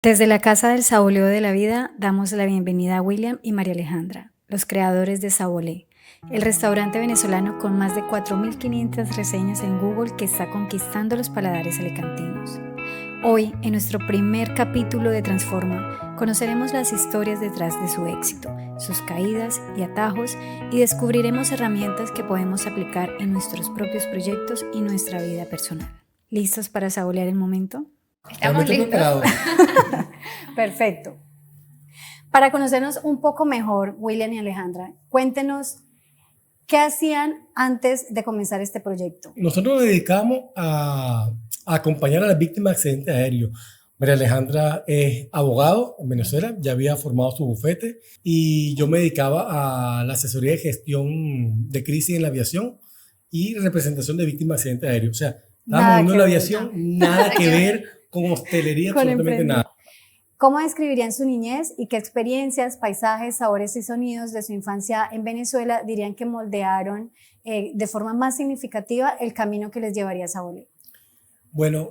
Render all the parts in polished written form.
Desde la Casa del Saboleo de la Vida damos la bienvenida a William y María Alejandra, los creadores de Sabolé, el restaurante venezolano con más de 4.500 reseñas en Google que está conquistando los paladares alicantinos. Hoy, en nuestro primer capítulo de Transforma, conoceremos las historias detrás de su éxito, sus caídas y atajos, y descubriremos herramientas que podemos aplicar en nuestros propios proyectos y nuestra vida personal. ¿Listos para saborear el momento? Estamos listos. Preparado. Perfecto. Para conocernos un poco mejor, William y Alejandra, cuéntenos qué hacían antes de comenzar este proyecto. Nosotros nos dedicamos a acompañar a las víctimas de accidentes aéreos. María Alejandra es abogado en Venezuela, ya había formado su bufete y yo me dedicaba a la asesoría de gestión de crisis en la aviación y representación de víctimas de accidentes aéreos. O sea, estábamos en la aviación, nada que ver con hostelería, absolutamente nada. ¿Cómo describirían su niñez y qué experiencias, paisajes, sabores y sonidos de su infancia en Venezuela dirían que moldearon de forma más significativa el camino que les llevaría a Sabolé? Bueno,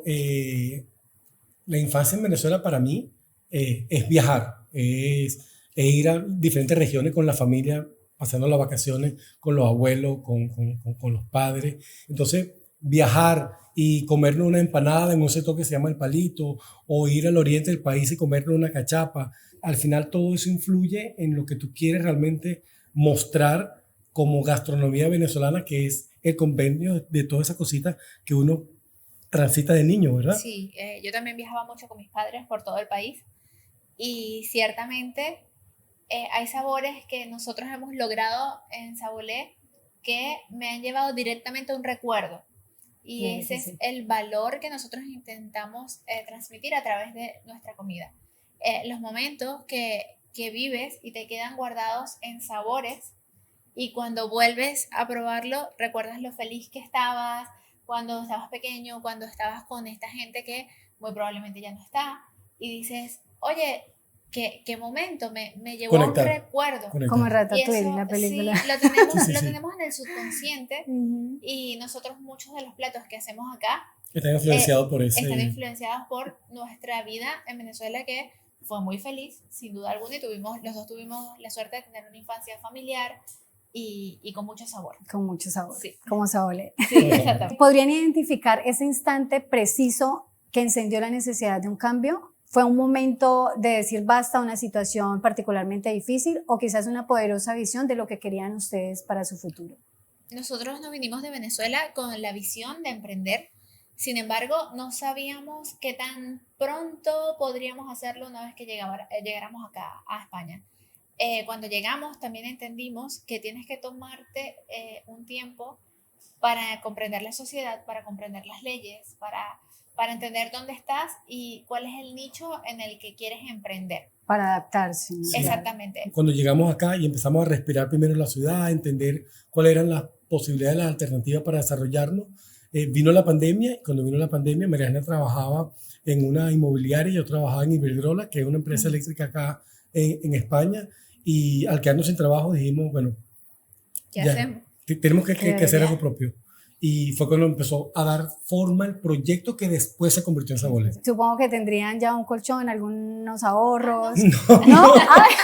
la infancia en Venezuela para mí es viajar, es ir a diferentes regiones con la familia, pasando las vacaciones con los abuelos, con los padres. Entonces, viajar y comernos una empanada en un sector que se llama El Palito, o ir al oriente del país y comernos una cachapa, al final todo eso influye en lo que tú quieres realmente mostrar como gastronomía venezolana, que es el compendio de todas esas cositas que uno transita de niño, ¿verdad? Sí, yo también viajaba mucho con mis padres por todo el país y ciertamente hay sabores que nosotros hemos logrado en Sabolé que me han llevado directamente a un recuerdo y Sí, ese sí. es el valor que nosotros intentamos transmitir a través de nuestra comida. Los momentos que vives y te quedan guardados en sabores y cuando vuelves a probarlo recuerdas lo feliz que estabas cuando estabas pequeño, cuando estabas con esta gente que muy probablemente ya no está, y dices, oye, qué momento, me llevó Conectar, a un recuerdo. conectar. Como Y Ratatouille, eso, la película. sí, lo tenemos, Sí, sí, lo sí. tenemos en el subconsciente, Ujú. y nosotros muchos de los platos que hacemos acá Están influenciados por están ese... influenciados por nuestra vida en Venezuela, que fue muy feliz, sin duda alguna, y los dos tuvimos la suerte de tener una infancia familiar y con mucho sabor. Con mucho sabor, Sí. como Sabolé. Sí, exactamente. ¿Podrían identificar ese instante preciso que encendió la necesidad de un cambio? ¿Fue un momento de decir basta a una situación particularmente difícil o quizás una poderosa visión de lo que querían ustedes para su futuro? Nosotros nos vinimos de Venezuela con la visión de emprender. Sin embargo, no sabíamos qué tan pronto podríamos hacerlo una vez que llegáramos acá a España. Cuando llegamos también entendimos que tienes que tomarte un tiempo para comprender la sociedad, para comprender las leyes, para entender dónde estás y cuál es el nicho en el que quieres emprender. Para adaptarse, ¿no? Sí. Exactamente. Cuando llegamos acá y empezamos a respirar primero en la ciudad, a entender cuáles eran las posibilidades, las alternativas para desarrollarnos, vino la pandemia, y cuando vino la pandemia, Mariana trabajaba en una inmobiliaria, yo trabajaba en Iberdrola, que es una empresa eléctrica acá en España, y al quedarnos sin trabajo dijimos, bueno, ¿Qué hacemos? tenemos que Claro, hacer ya. algo propio. Y fue cuando empezó a dar forma el proyecto que después se convirtió en Sabolé. Supongo que tendrían ya un colchón, algunos ahorros. No, ¿No? Ay,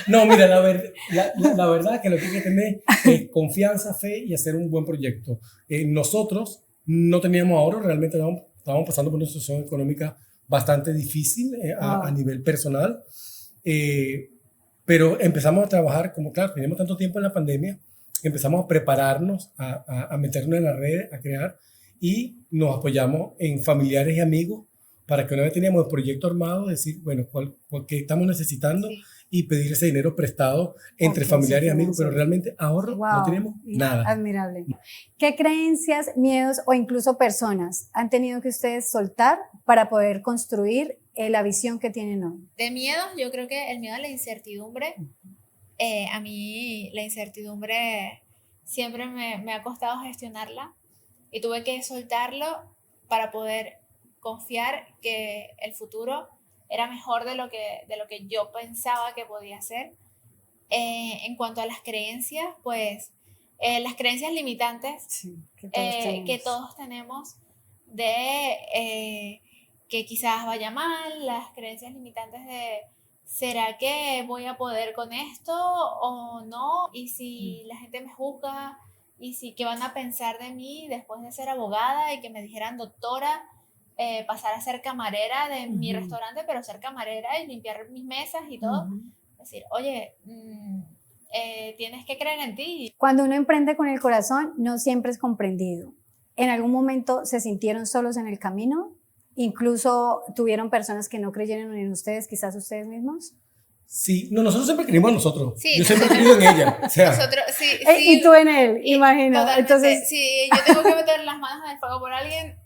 no, mira, la verdad es que lo que hay que tener es confianza, fe y hacer un buen proyecto. Nosotros no teníamos ahorro, realmente estábamos pasando por una situación económica bastante difícil a nivel personal, pero empezamos a trabajar, como claro, teníamos tanto tiempo en la pandemia, empezamos a prepararnos, a meternos en las redes, a crear, y nos apoyamos en familiares y amigos para que una vez teníamos el proyecto armado, decir, bueno, qué estamos necesitando, Sí. y pedir ese dinero prestado entre Ok, familiares y sí, amigos, pero financiero. realmente ahorro no tenemos nada. Admirable. ¿Qué creencias, miedos o incluso personas han tenido que ustedes soltar para poder construir la visión que tienen hoy? De miedos, yo creo que el miedo a la incertidumbre, a mí la incertidumbre siempre me ha costado gestionarla y tuve que soltarlo para poder confiar que el futuro era mejor de lo que yo pensaba que podía ser. En cuanto a las creencias, pues las creencias limitantes Sí, que todos tenemos de que quizás vaya mal, las creencias limitantes de ¿será que voy a poder con esto o no? Y si la gente me juzga, y si qué van a pensar de mí después de ser abogada y que me dijeran doctora, pasar a ser camarera de mi restaurante, pero ser camarera y limpiar mis mesas y todo. Decir, oye, tienes que creer en ti. Cuando uno emprende con el corazón, no siempre es comprendido. ¿En algún momento se sintieron solos en el camino? ¿Incluso tuvieron personas que no creyeron en ustedes, quizás ustedes mismos? Sí, no, nosotros siempre creímos en nosotros. Sí, yo siempre he creído en ella. O sea, nosotros, sí, y tú en él, imagino. Totalmente. Entonces, si yo tengo que meter las manos en el fuego por alguien,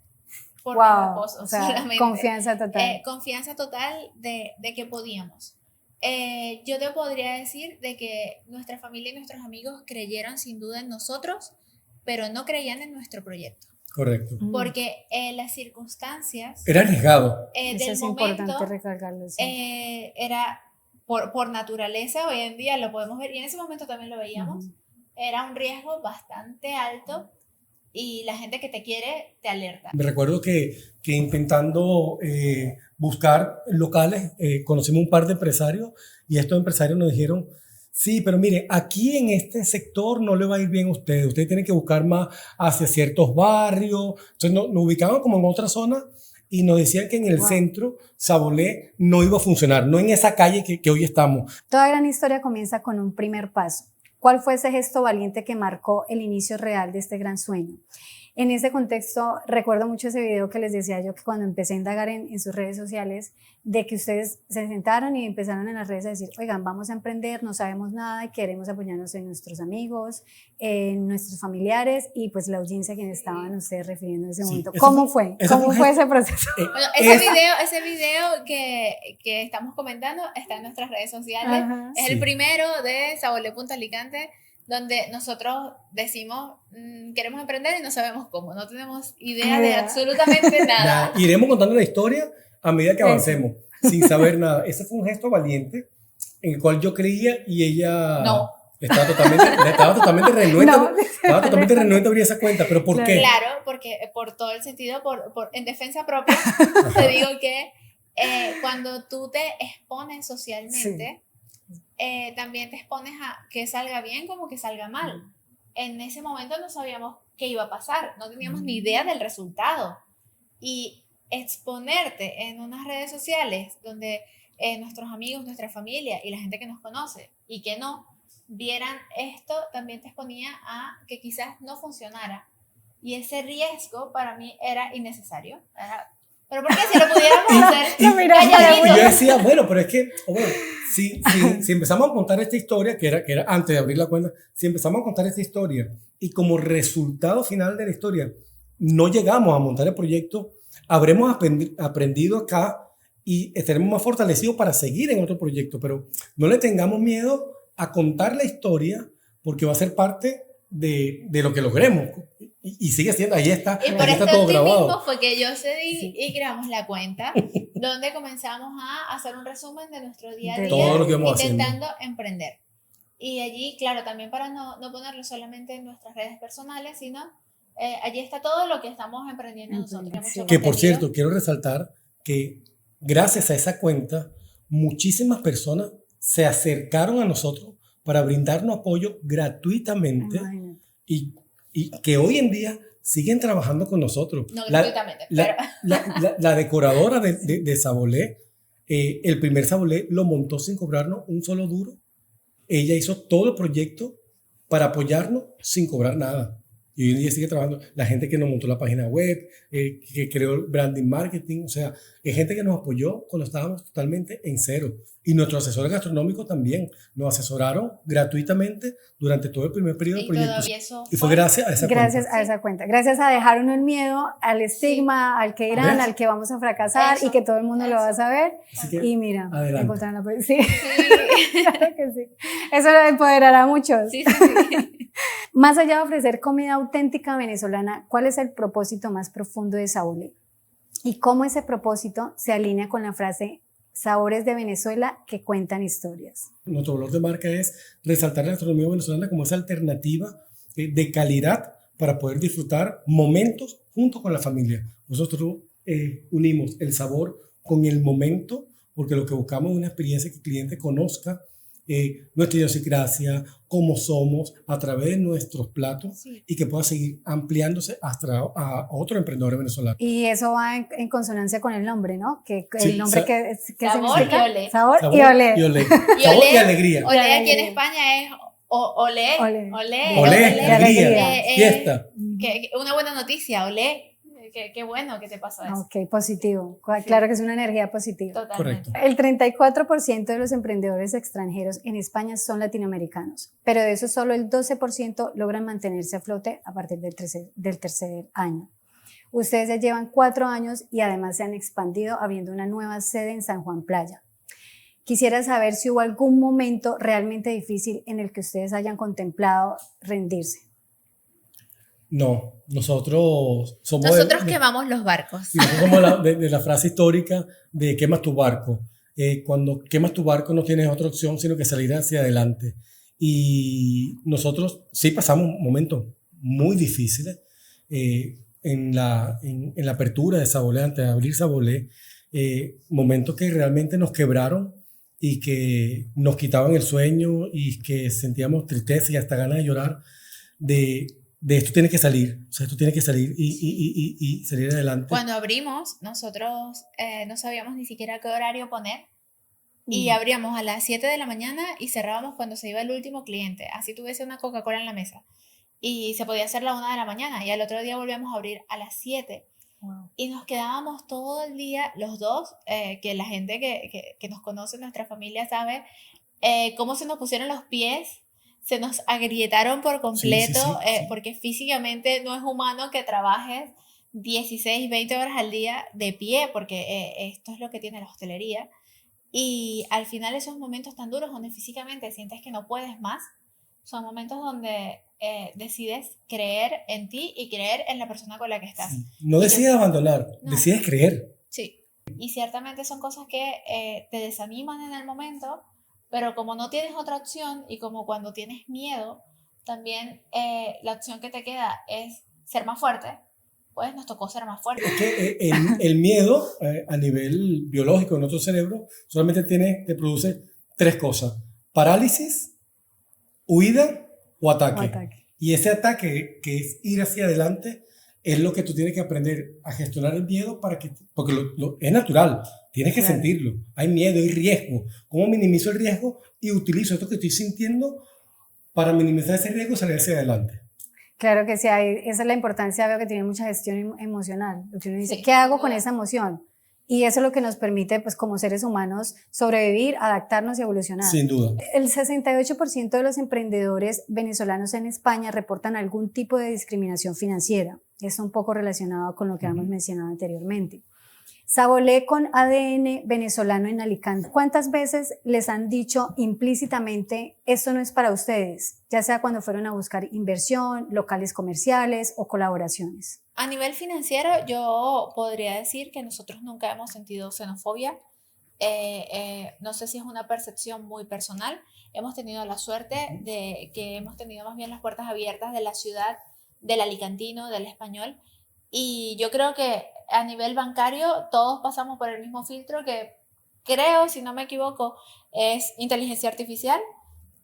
por mi esposo, o sea, solamente. confianza total. Confianza total de que podíamos. Yo te podría decir de que nuestra familia y nuestros amigos creyeron sin duda en nosotros, pero no creían en nuestro proyecto. correcto. Porque las circunstancias Era arriesgado. Eso del es momento importante recalcarlo. Sí. era por naturaleza, hoy en día lo podemos ver, y en ese momento también lo veíamos, era un riesgo bastante alto y la gente que te quiere te alerta. Me recuerdo que intentando buscar locales, conocimos un par de empresarios y estos empresarios nos dijeron, sí, pero mire, aquí en este sector no le va a ir bien a ustedes tienen que buscar más hacia ciertos barrios. Entonces nos ubicaban como en otra zona y nos decían que en el centro Sabolé no iba a funcionar, no en esa calle que hoy estamos. Toda gran historia comienza con un primer paso. ¿Cuál fue ese gesto valiente que marcó el inicio real de este gran sueño? En ese contexto, recuerdo mucho ese video que les decía yo que cuando empecé a indagar en sus redes sociales, de que ustedes se sentaron y empezaron en las redes a decir, oigan, vamos a emprender, no sabemos nada y queremos apoyarnos en nuestros amigos, en nuestros familiares y pues la audiencia a quienes estaban ustedes refiriendo en ese momento. ¿Cómo fue? ¿Cómo fue ese proceso? Bueno, ese video que estamos comentando está en nuestras redes sociales. Es el primero de Sabolé Punta Alicante, donde nosotros decimos, queremos emprender y no sabemos cómo, no tenemos idea de absolutamente nada. Iremos contando la historia a medida que avancemos, sin saber nada. Ese fue un gesto valiente en el cual yo creía y ella estaba totalmente renuente. Estaba totalmente renuente a abrir esa cuenta, pero ¿por qué? Claro, porque por todo el sentido, en defensa propia, te digo que cuando tú te expones socialmente, también te expones a que salga bien como que salga mal. En ese momento no sabíamos qué iba a pasar, no teníamos ni idea del resultado. Y exponerte en unas redes sociales donde nuestros amigos, nuestra familia y la gente que nos conoce y que no vieran esto, también te exponía a que quizás no funcionara. Y ese riesgo para mí era innecesario. Pero ¿por qué si lo pudiéramos hacer? Y yo decía, bueno, pero es que, si empezamos a contar esta historia, que era antes de abrir la cuenta, si empezamos a contar esta historia y como resultado final de la historia no llegamos a montar el proyecto, habremos aprendido acá y estaremos más fortalecidos para seguir en otro proyecto, pero no le tengamos miedo a contar la historia porque va a ser parte de lo que logremos y sigue siendo, ahí está, y por ahí esto está todo grabado. Mismo fue que yo cedí y creamos la cuenta donde comenzamos a hacer un resumen de nuestro día a día todo lo que intentando emprender. Y allí, claro, también para no ponerlo solamente en nuestras redes personales, sino allí está todo lo que estamos emprendiendo nosotros. Que por cierto, quiero resaltar que gracias a esa cuenta, muchísimas personas se acercaron a nosotros para brindarnos apoyo gratuitamente y que hoy en día siguen trabajando con nosotros. No gratuitamente, la decoradora de Sabolé, el primer Sabolé lo montó sin cobrarnos un solo duro. Ella hizo todo el proyecto para apoyarnos sin cobrar nada. Y hoy en día sigue trabajando. La gente que nos montó la página web, que creó el branding marketing, o sea, es gente que nos apoyó cuando estábamos totalmente en cero. Y nuestros asesores gastronómicos también nos asesoraron gratuitamente durante todo el primer periodo del proyecto. Y fue gracias a esa cuenta. Gracias a esa cuenta. Gracias a dejar uno el miedo al estigma, al que irán, al que vamos a fracasar y que todo el mundo lo va a saber. Y mira, encontrar la sí. Claro que sí. Eso lo empoderará a muchos. Sí. Más allá de ofrecer comida auténtica venezolana, ¿cuál es el propósito más profundo de Sabolé? ¿Y cómo ese propósito se alinea con la frase sabores de Venezuela que cuentan historias? Nuestro valor de marca es resaltar la gastronomía venezolana como esa alternativa de calidad para poder disfrutar momentos junto con la familia. Nosotros unimos el sabor con el momento, porque lo que buscamos es una experiencia que el cliente conozca nuestra idiosincrasia, cómo somos a través de nuestros platos, Sí. y que pueda seguir ampliándose hasta a otros emprendedores venezolanos. Y eso va en consonancia con el nombre, ¿no? Que Sí, el nombre que sabor significa y olé. sabor y Sabor olé. y olé. Y Sabor olé, y alegría. olé Y aquí en alegría. España es olé, Olé. olé, Olé, de alegría, fiesta. Una buena noticia, olé. Qué bueno que te pasó eso. Ok, positivo. Sí. Claro que es una energía positiva. Totalmente. Correcto. El 34% de los emprendedores extranjeros en España son latinoamericanos, pero de eso solo el 12% logran mantenerse a flote a partir del tercer año. Ustedes ya llevan 4 años y además se han expandido abriendo una nueva sede en San Juan Playa. Quisiera saber si hubo algún momento realmente difícil en el que ustedes hayan contemplado rendirse. No, nosotros somos Nosotros quemamos los barcos. y nosotros somos de la frase histórica de quemas tu barco. Cuando quemas tu barco no tienes otra opción sino que salir hacia adelante. Y nosotros sí pasamos momentos muy difíciles en la apertura de Sabolé, antes de abrir Sabolé, momentos que realmente nos quebraron y que nos quitaban el sueño y que sentíamos tristeza y hasta ganas de llorar de esto tiene que salir, o sea, esto tiene que salir y salir adelante. Cuando abrimos, nosotros no sabíamos ni siquiera qué horario poner y abríamos a las 7 de la mañana y cerrábamos cuando se iba el último cliente. Así tuviese una Coca-Cola en la mesa. Y se podía hacer la 1 de la mañana y al otro día volvíamos a abrir a las 7. Wow. Y nos quedábamos todo el día, los dos, que la gente que nos conoce, nuestra familia, sabe cómo se nos pusieron los pies. Se nos agrietaron por completo, Sí. porque físicamente no es humano que trabajes 16, 20 horas al día de pie, porque esto es lo que tiene la hostelería. Y al final esos momentos tan duros donde físicamente sientes que no puedes más, son momentos donde decides creer en ti y creer en la persona con la que estás. Sí. No decides abandonar, No. decides creer. Sí, y ciertamente son cosas que te desaniman en el momento, pero como no tienes otra opción y como cuando tienes miedo, también la opción que te queda es ser más fuerte, pues nos tocó ser más fuertes. Es que el miedo a nivel biológico en nuestro cerebro solamente te produce 3 cosas: parálisis, huida o ataque. Y ese ataque, que es ir hacia adelante, es lo que tú tienes que aprender a gestionar el miedo porque es natural, tienes que sentirlo. Hay miedo, hay riesgo. ¿Cómo minimizo el riesgo y utilizo esto que estoy sintiendo para minimizar ese riesgo y salir hacia adelante? Claro que sí, esa es la importancia, veo que tiene mucha gestión emocional. Lo que uno dice, Sí, ¿qué hago sin con duda. esa emoción? Y eso es lo que nos permite, pues, como seres humanos, sobrevivir, adaptarnos y evolucionar. Sin duda. El 68% de los emprendedores venezolanos en España reportan algún tipo de discriminación financiera. Esto un poco relacionado con lo que hemos mencionado anteriormente. Sabolé con ADN venezolano en Alicante. ¿Cuántas veces les han dicho implícitamente esto no es para ustedes? Ya sea cuando fueron a buscar inversión, locales comerciales o colaboraciones. A nivel financiero, yo podría decir que nosotros nunca hemos sentido xenofobia. No sé si es una percepción muy personal. Hemos tenido la suerte de que hemos tenido más bien las puertas abiertas de la ciudad, del alicantino, del español. Y yo creo que a nivel bancario todos pasamos por el mismo filtro que creo, si no me equivoco, es inteligencia artificial.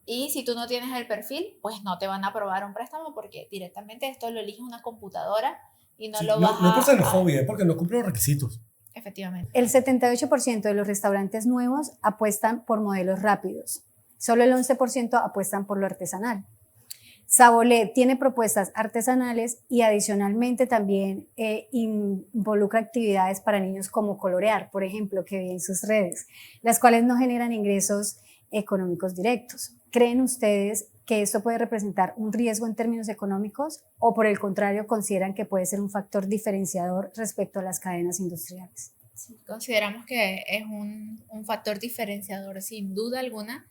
Y si tú no tienes el perfil, pues no te van a aprobar un préstamo porque directamente esto lo elige una computadora y no Sí, lo vas a... No es por xenofobia, es porque no cumple los requisitos. Efectivamente. El 78% de los restaurantes nuevos apuestan por modelos rápidos. Solo el 11% apuestan por lo artesanal. Sabolé tiene propuestas artesanales y adicionalmente también involucra actividades para niños como colorear, por ejemplo, que vi en sus redes, las cuales no generan ingresos económicos directos. ¿Creen ustedes que esto puede representar un riesgo en términos económicos o por el contrario consideran que puede ser un factor diferenciador respecto a las cadenas industriales? Sí, consideramos que es un factor diferenciador sin duda alguna,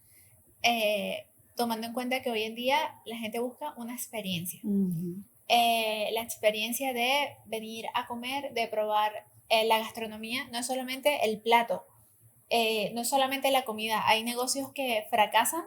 tomando en cuenta que hoy en día la gente busca una experiencia. La experiencia de venir a comer, de probar la gastronomía, no es solamente el plato, no es solamente la comida. Hay negocios que fracasan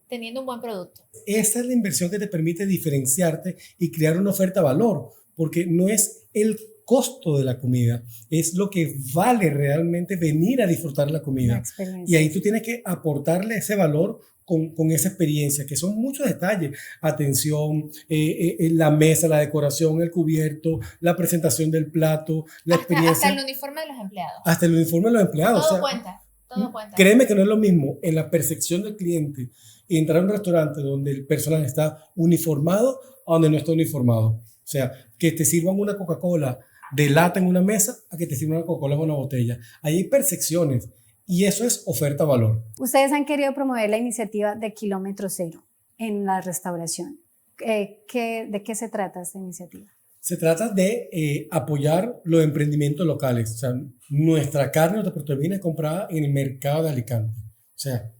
teniendo un buen producto. Esa es la inversión que te permite diferenciarte y crear una oferta de valor, porque no es el costo de la comida, es lo que vale realmente venir a disfrutar la comida. Y ahí tú tienes que aportarle ese valor con esa experiencia, que son muchos detalles: atención, la mesa, la decoración, el cubierto, la presentación del plato, la experiencia. Hasta el uniforme de los empleados. Hasta el uniforme de los empleados. Todo cuenta, todo cuenta. Créeme que no es lo mismo en la percepción del cliente entrar a un restaurante donde el personal está uniformado a donde no está uniformado. O sea, que te sirvan una Coca-Cola de lata en una mesa a que te sirvan una Coca-Cola en una botella. Ahí hay percepciones y eso es oferta-valor. Ustedes han querido promover la iniciativa de Kilómetro Cero en la restauración. ¿De qué se trata esta iniciativa? Se trata de apoyar los emprendimientos locales. O sea, nuestra carne, nuestra proteína es comprada en el mercado de Alicante. O sea,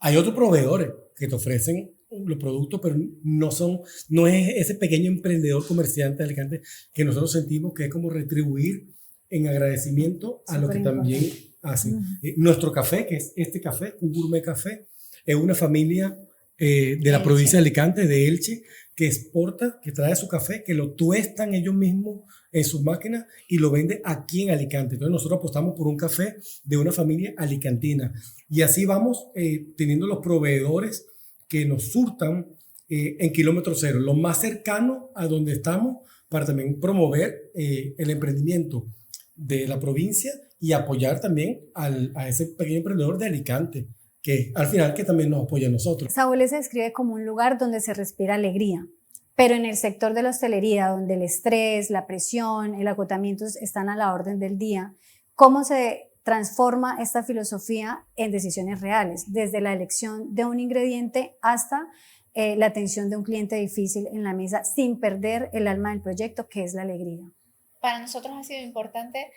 hay otros proveedores que te ofrecen los productos, pero no es ese pequeño emprendedor comerciante de Alicante que nosotros sentimos que es como retribuir en agradecimiento a lo que también hacen. Nuestro café, que es este café, un gourmet café, es una familia de la provincia de Alicante, de Elche, que exporta, que trae su café, que lo tuestan ellos mismos en sus máquinas y lo vende aquí en Alicante. Entonces nosotros apostamos por un café de una familia alicantina. Y así vamos teniendo los proveedores que nos surtan en Kilómetro Cero, lo más cercano a donde estamos, para también promover el emprendimiento de la provincia y apoyar también a ese pequeño emprendedor de Alicante, que al final que también nos apoya a nosotros. Sabolé se describe como un lugar donde se respira alegría, pero en el sector de la hostelería, donde el estrés, la presión, el agotamiento están a la orden del día, ¿cómo se transforma esta filosofía en decisiones reales, desde la elección de un ingrediente hasta la atención de un cliente difícil en la mesa, sin perder el alma del proyecto, que es la alegría? Para nosotros ha sido importante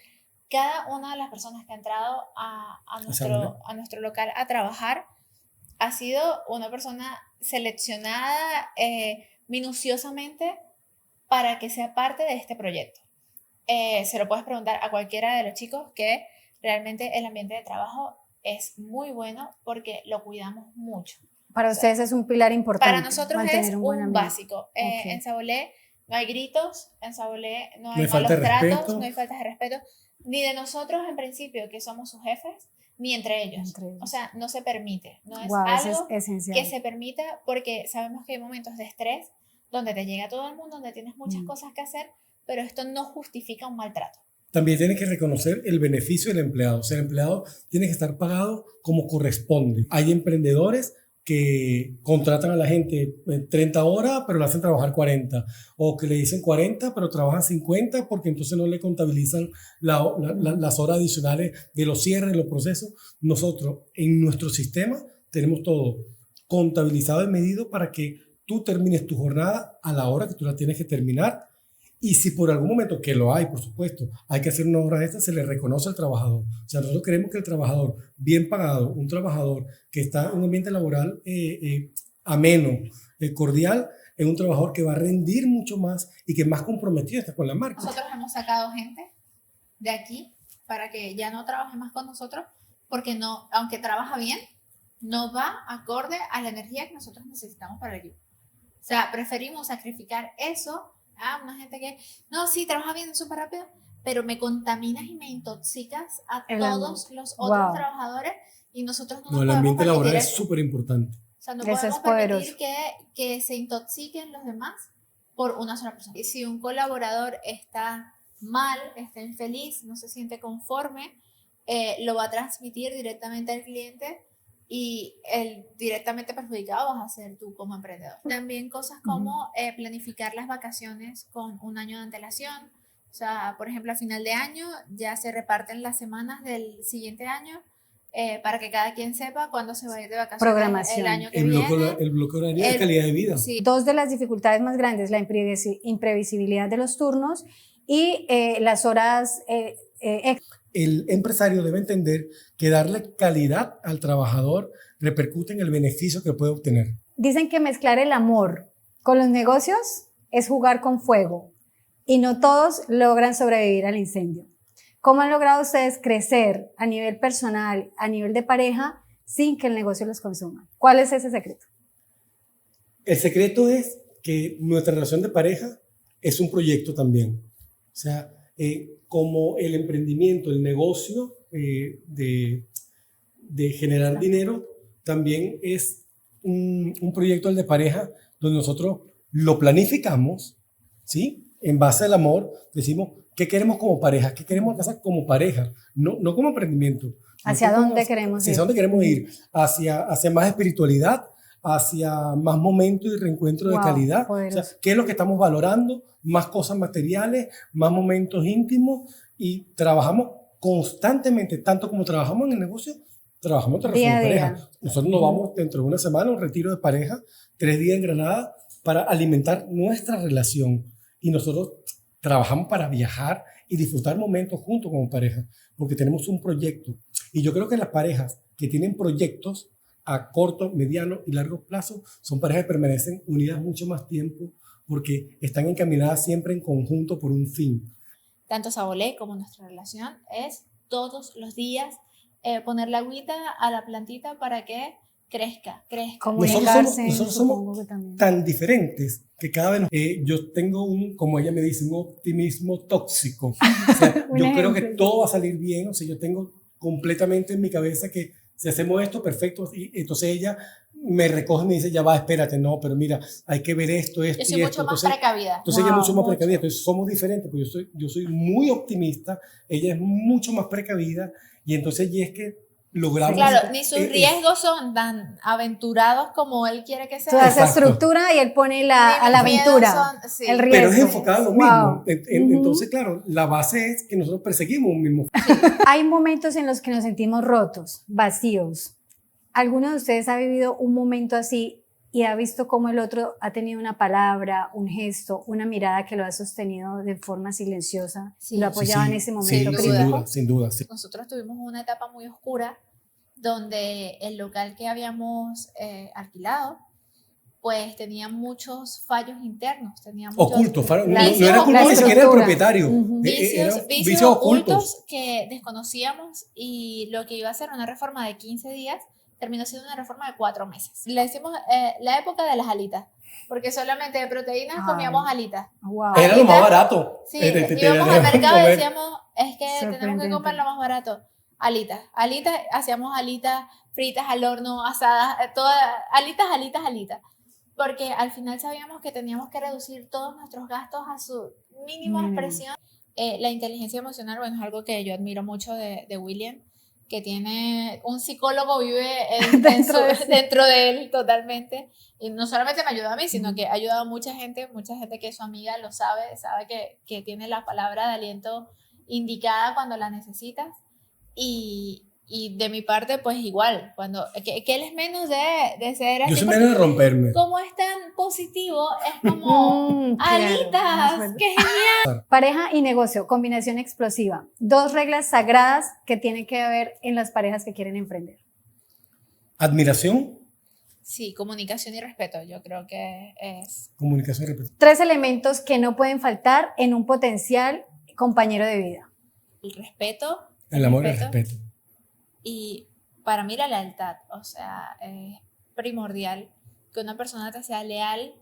cada una de las personas que ha entrado a nuestro local a trabajar ha sido una persona seleccionada minuciosamente para que sea parte de este proyecto. Se lo puedes preguntar a cualquiera de los chicos, que realmente el ambiente de trabajo es muy bueno porque lo cuidamos mucho. Para ustedes es un pilar importante. Para nosotros es un básico. En Sabolé no hay gritos, en Sabolé no hay malos tratos, no hay faltas de respeto, ni de nosotros en principio, que somos sus jefes, ni entre ellos. O sea, no se permite, no es algo que se permita, porque sabemos que hay momentos de estrés donde te llega todo el mundo, donde tienes muchas cosas que hacer, pero esto no justifica un maltrato. También tienes que reconocer el beneficio del empleado. O sea, el empleado tiene que estar pagado como corresponde. Hay emprendedores que contratan a la gente 30 horas, pero le hacen trabajar 40, o que le dicen 40, pero trabajan 50, porque entonces no le contabilizan las horas adicionales de los cierres, los procesos. Nosotros, en nuestro sistema, tenemos todo contabilizado y medido para que tú termines tu jornada a la hora que tú la tienes que terminar. Y si por algún momento, que lo hay, por supuesto, hay que hacer una hora extra, se le reconoce al trabajador. O sea, nosotros queremos que el trabajador bien pagado, un trabajador que está en un ambiente laboral ameno, cordial, es un trabajador que va a rendir mucho más y que más comprometido está con la marca. Nosotros hemos sacado gente de aquí para que ya no trabaje más con nosotros, porque no, aunque trabaja bien, no va acorde a la energía que nosotros necesitamos para el equipo. O sea, preferimos sacrificar eso a una gente que, no, sí, trabaja bien, súper rápido, pero me contaminas y me intoxicas a todos los otros trabajadores, y nosotros no el ambiente laboral es súper importante. O sea, no podemos permitir que se intoxiquen los demás por una sola persona. Y si un colaborador está mal, está infeliz, no se siente conforme, lo va a transmitir directamente al cliente, y el directamente perjudicado vas a ser tú como emprendedor. También cosas como planificar las vacaciones con un año de antelación. O sea, por ejemplo, a final de año ya se reparten las semanas del siguiente año, para que cada quien sepa cuándo se va a ir de vacaciones. Programación. El año que viene. El bloque horario de calidad de vida. Sí. Dos de las dificultades más grandes, la imprevisibilidad de los turnos y las horas El empresario debe entender que darle calidad al trabajador repercute en el beneficio que puede obtener. Dicen que mezclar el amor con los negocios es jugar con fuego, y no todos logran sobrevivir al incendio. ¿Cómo han logrado ustedes crecer a nivel personal, a nivel de pareja, sin que el negocio los consuma? ¿Cuál es ese secreto? El secreto es que nuestra relación de pareja es un proyecto también. O sea, como el emprendimiento, el negocio de generar dinero, también es un proyecto el de pareja donde nosotros lo planificamos, ¿sí? En base al amor, decimos qué queremos como pareja, qué queremos hacer como pareja, no como emprendimiento. ¿Hacia dónde queremos ir? Hacia dónde queremos ir, hacia más espiritualidad, hacia más momentos y reencuentro de calidad. O sea, ¿qué es lo que estamos valorando? Más cosas materiales, más momentos íntimos, y trabajamos constantemente, tanto como trabajamos en el negocio, trabajamos en relación de pareja. Nosotros nos vamos dentro de una semana a un retiro de pareja, 3 días en Granada, para alimentar nuestra relación. Y nosotros trabajamos para viajar y disfrutar momentos juntos como pareja, porque tenemos un proyecto. Y yo creo que las parejas que tienen proyectos a corto, mediano y largo plazo son parejas que permanecen unidas mucho más tiempo, porque están encaminadas siempre en conjunto por un fin. Tanto Sabolé como nuestra relación es todos los días poner la agüita a la plantita para que crezca. Nosotros somos tan diferentes que cada vez yo tengo como ella me dice, un optimismo tóxico. O sea, yo creo que todo va a salir bien. O sea, yo tengo completamente en mi cabeza que si hacemos esto, perfecto. Y entonces ella me recoge y me dice, ya va, espérate, no, pero mira, hay que ver esto yo soy mucho más precavida. Entonces ella es mucho más precavida. Entonces somos diferentes, porque yo soy muy optimista, ella es mucho más precavida, y entonces y es que logramos... Claro, ni sus riesgos son tan aventurados como él quiere que sea. Tú haces estructura y él pone a la aventura, sí. el riesgo. Pero es enfocado a lo mismo. Entonces, claro, la base es que nosotros perseguimos un mismo. Hay momentos en los que nos sentimos rotos, vacíos. ¿Alguno de ustedes ha vivido un momento así y ha visto cómo el otro ha tenido una palabra, un gesto, una mirada que lo ha sostenido de forma silenciosa y lo apoyaba en ese momento? Sin duda. Sí. Nosotros tuvimos una etapa muy oscura donde el local que habíamos alquilado pues tenía muchos fallos internos, tenía muchos ocultos, no era culpa ni siquiera del propietario, vicios ocultos que desconocíamos, y lo que iba a ser una reforma de 15 días terminó siendo una reforma de 4 meses. Le decimos la época de las alitas, porque solamente de proteínas comíamos alitas. Wow. Era lo más barato. Sí, íbamos al mercado y decíamos, es que tenemos que comer lo más barato. Alitas, hacíamos alitas fritas al horno, asadas, alitas. Porque al final sabíamos que teníamos que reducir todos nuestros gastos a su mínima expresión. La inteligencia emocional, bueno, es algo que yo admiro mucho de William, que tiene un psicólogo, vive dentro de él totalmente, y no solamente me ayuda a mí, sino que ha ayudado a mucha gente que es su amiga, lo sabe que tiene la palabra de aliento indicada cuando la necesitas, y de mi parte pues igual, que él es menos de ser así. Yo soy menos de romperme. Como es tan positivo, es como alitas, qué genial. Pareja y negocio, combinación explosiva. 2 reglas sagradas que tienen que ver en las parejas que quieren emprender. Admiración. Sí, comunicación y respeto, yo creo que es. Comunicación y respeto. 3 elementos que no pueden faltar en un potencial compañero de vida. El respeto. El amor y el respeto. Y para mí la lealtad, o sea, es primordial que una persona te sea leal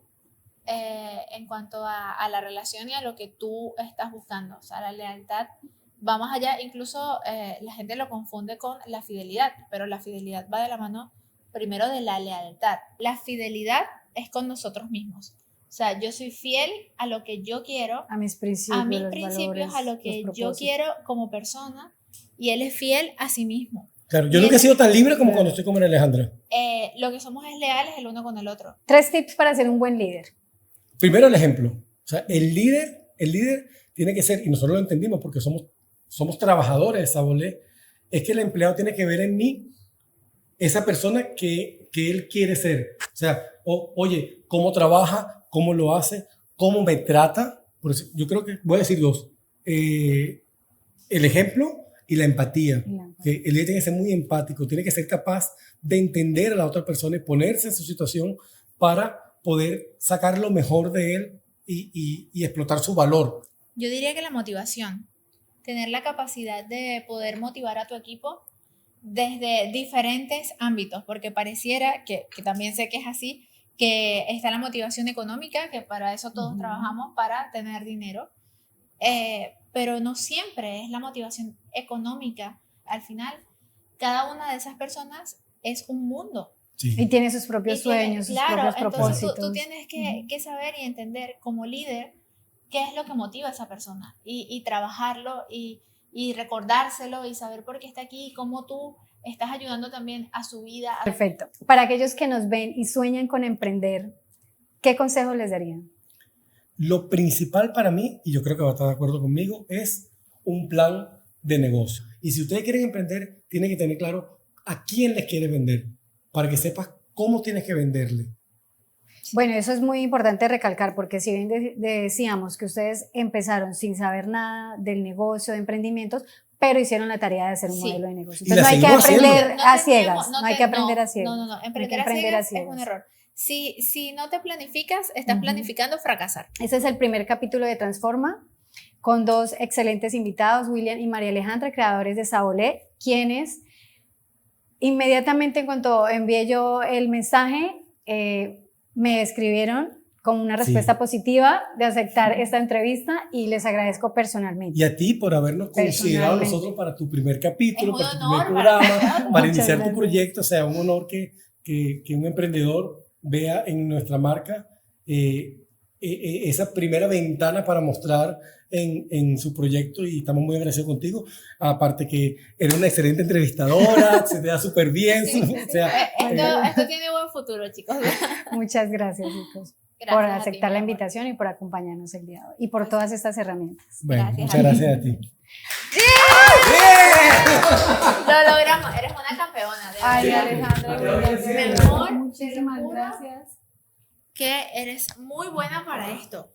en cuanto a la relación y a lo que tú estás buscando. O sea, la lealtad va más allá, incluso la gente lo confunde con la fidelidad, pero la fidelidad va de la mano primero de la lealtad. La fidelidad es con nosotros mismos. O sea, yo soy fiel a lo que yo quiero, a mis principios, valores, a lo que yo quiero como persona, y él es fiel a sí mismo. Claro, yo nunca he sido tan libre como cuando estoy con Alejandra. Lo que somos es leales el uno con el otro. 3 tips para ser un buen líder. Primero, el ejemplo. O sea, el líder tiene que ser, y nosotros lo entendimos porque somos trabajadores de Sabolé, es que el empleado tiene que ver en mí esa persona que él quiere ser. O sea, oye, cómo trabaja, cómo lo hace, cómo me trata. Por eso, yo creo que voy a decir 2. El ejemplo y la empatía. Que el líder tiene que ser muy empático, tiene que ser capaz de entender a la otra persona y ponerse en su situación para poder sacar lo mejor de él y explotar su valor. Yo diría que la motivación, tener la capacidad de poder motivar a tu equipo desde diferentes ámbitos, porque pareciera que también sé que es así, que está la motivación económica, que para eso todos trabajamos, para tener dinero, pero no siempre es la motivación económica. Al final, cada una de esas personas es un mundo. Sí. Y tiene sus propios sueños, sus propios propósitos. Entonces tú tienes que saber y entender como líder qué es lo que motiva a esa persona y trabajarlo y recordárselo y saber por qué está aquí y cómo tú estás ayudando también a su vida. Perfecto. Para aquellos que nos ven y sueñan con emprender, ¿qué consejos les darían? Lo principal para mí, y yo creo que va a estar de acuerdo conmigo, es un plan de negocio. Y si ustedes quieren emprender, tienen que tener claro a quién les quiere vender, para que sepas cómo tienes que venderle. Bueno, eso es muy importante recalcar, porque si bien decíamos que ustedes empezaron sin saber nada del negocio, de emprendimientos, pero hicieron la tarea de hacer un modelo de negocio. Entonces no hay que aprender a ciegas, no hay que aprender a ciegas. No, emprender a ciegas es un error. Si no te planificas, estás planificando fracasar. Ese es el primer capítulo de Transforma, con dos excelentes invitados, William y María Alejandra, creadores de Sabolé, quienes inmediatamente en cuanto envié yo el mensaje, me escribieron con una respuesta positiva de aceptar esta entrevista y les agradezco personalmente. Y a ti por habernos considerado nosotros para tu primer capítulo, para tu primer programa, para iniciar tu proyecto. O sea, un honor que un emprendedor vea en nuestra marca esa primera ventana para mostrar en su proyecto, y estamos muy agradecidos contigo. Aparte que eres una excelente entrevistadora, se te da súper bien. Sí. O sea, esto tiene buen futuro, chicos. Muchas gracias, chicos, por aceptar la invitación y por acompañarnos el día de hoy y por todas estas herramientas. Bueno, muchas gracias a ti. Lo logramos, eres una campeona. Ay, Alejandro, mejor. Muchísimas gracias. Que eres muy buena para esto.